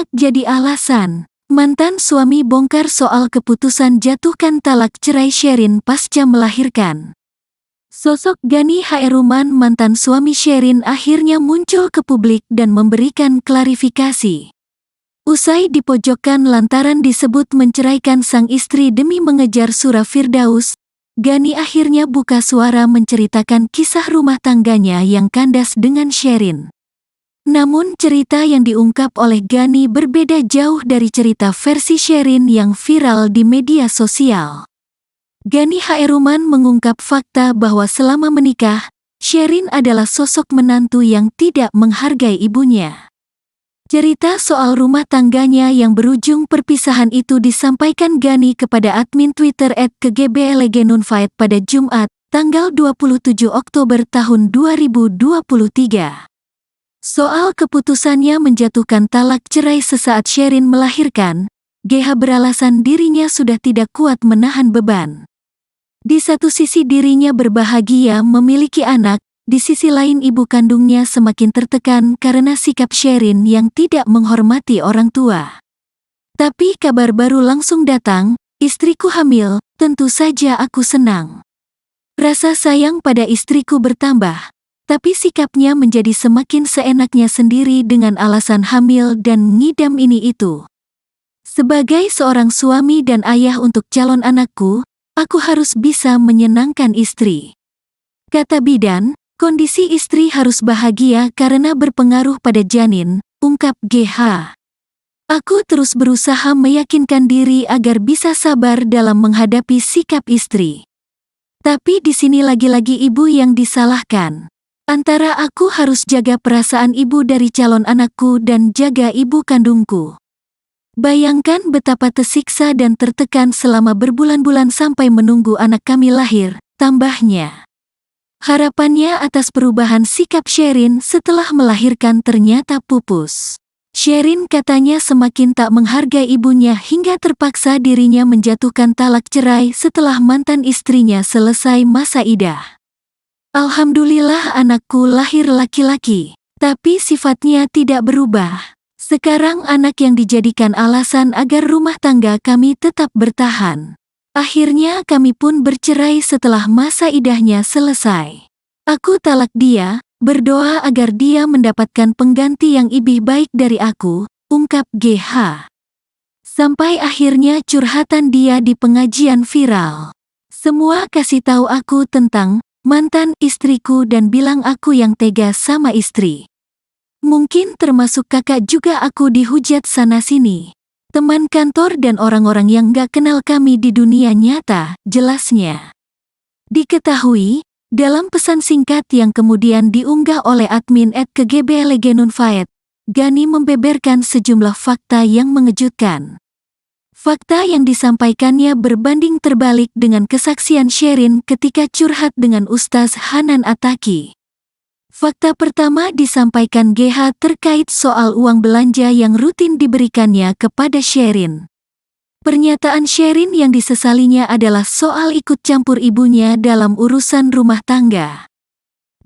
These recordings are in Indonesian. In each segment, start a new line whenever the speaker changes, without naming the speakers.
anak jadi alasan. Mantan suami bongkar soal keputusan jatuhkan talak cerai Sherin pasca melahirkan. Sosok Gani Haeruman, mantan suami Sherin, akhirnya muncul ke publik dan memberikan klarifikasi. Usai dipojokkan lantaran disebut menceraikan sang istri demi mengejar surah Firdaus, Gani akhirnya buka suara menceritakan kisah rumah tangganya yang kandas dengan Sherin. Namun cerita yang diungkap oleh Gani berbeda jauh dari cerita versi Sherin yang viral di media sosial. Gani Haeruman mengungkap fakta bahwa selama menikah, Sherin adalah sosok menantu yang tidak menghargai ibunya. Cerita soal rumah tangganya yang berujung perpisahan itu disampaikan Gani kepada admin Twitter @kgblgenunfight pada Jumat, tanggal 27 Oktober tahun 2023. Soal keputusannya menjatuhkan talak cerai sesaat Sherin melahirkan, GH beralasan dirinya sudah tidak kuat menahan beban. Di satu sisi dirinya berbahagia memiliki anak, di sisi lain ibu kandungnya semakin tertekan karena sikap Sherin yang tidak menghormati orang tua. Tapi kabar baru langsung datang, istriku hamil, tentu saja aku senang. Rasa sayang pada istriku bertambah. Tapi sikapnya menjadi semakin seenaknya sendiri dengan alasan hamil dan ngidam ini itu. Sebagai seorang suami dan ayah untuk calon anakku, aku harus bisa menyenangkan istri. Kata bidan, kondisi istri harus bahagia karena berpengaruh pada janin, ungkap GH. Aku terus berusaha meyakinkan diri agar bisa sabar dalam menghadapi sikap istri. Tapi di sini lagi-lagi ibu yang disalahkan. Antara aku harus jaga perasaan ibu dari calon anakku dan jaga ibu kandungku. Bayangkan betapa tersiksa dan tertekan selama berbulan-bulan sampai menunggu anak kami lahir, tambahnya. Harapannya atas perubahan sikap Sherin setelah melahirkan ternyata pupus. Sherin katanya semakin tak menghargai ibunya hingga terpaksa dirinya menjatuhkan talak cerai setelah mantan istrinya selesai masa idah. Alhamdulillah anakku lahir laki-laki, tapi sifatnya tidak berubah. Sekarang anak yang dijadikan alasan agar rumah tangga kami tetap bertahan. Akhirnya kami pun bercerai setelah masa idahnya selesai. Aku talak dia, berdoa agar dia mendapatkan pengganti yang lebih baik dari aku, ungkap GH. Sampai akhirnya curhatan dia di pengajian viral. Semua kasih tahu aku tentang mantan istriku dan bilang aku yang tega sama istri. Mungkin termasuk kakak juga aku dihujat sana-sini. Teman kantor dan orang-orang yang gak kenal kami di dunia nyata, jelasnya. Diketahui, dalam pesan singkat yang kemudian diunggah oleh admin @kgblgenunfight, Gani membeberkan sejumlah fakta yang mengejutkan. Fakta yang disampaikannya berbanding terbalik dengan kesaksian Sherin ketika curhat dengan Ustaz Hanan Attaqi. Fakta pertama disampaikan GH terkait soal uang belanja yang rutin diberikannya kepada Sherin. Pernyataan Sherin yang disesalinya adalah soal ikut campur ibunya dalam urusan rumah tangga.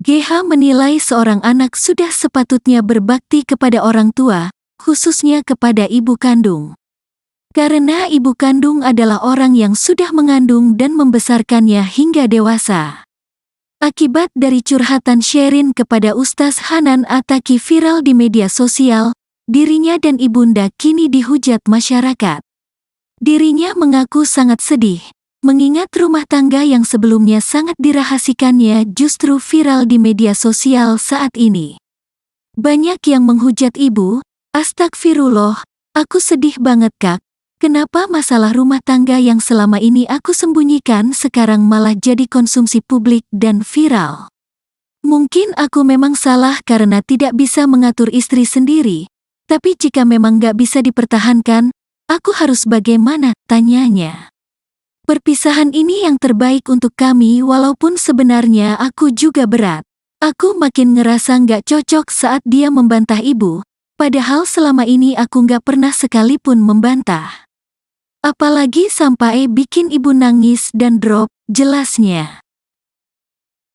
GH menilai seorang anak sudah sepatutnya berbakti kepada orang tua, khususnya kepada ibu kandung. Karena ibu kandung adalah orang yang sudah mengandung dan membesarkannya hingga dewasa. Akibat dari curhatan Sherin kepada Ustaz Hanan Attaqi viral di media sosial, dirinya dan ibunda kini dihujat masyarakat. Dirinya mengaku sangat sedih, mengingat rumah tangga yang sebelumnya sangat dirahasikannya justru viral di media sosial saat ini. Banyak yang menghujat ibu, astagfirullah, aku sedih banget kak. Kenapa masalah rumah tangga yang selama ini aku sembunyikan sekarang malah jadi konsumsi publik dan viral? Mungkin aku memang salah karena tidak bisa mengatur istri sendiri, tapi jika memang gak bisa dipertahankan, aku harus bagaimana? Tanyanya. Perpisahan ini yang terbaik untuk kami walaupun sebenarnya aku juga berat. Aku makin ngerasa gak cocok saat dia membantah ibu, padahal selama ini aku gak pernah sekalipun membantah. Apalagi sampai bikin ibu nangis dan drop, jelasnya.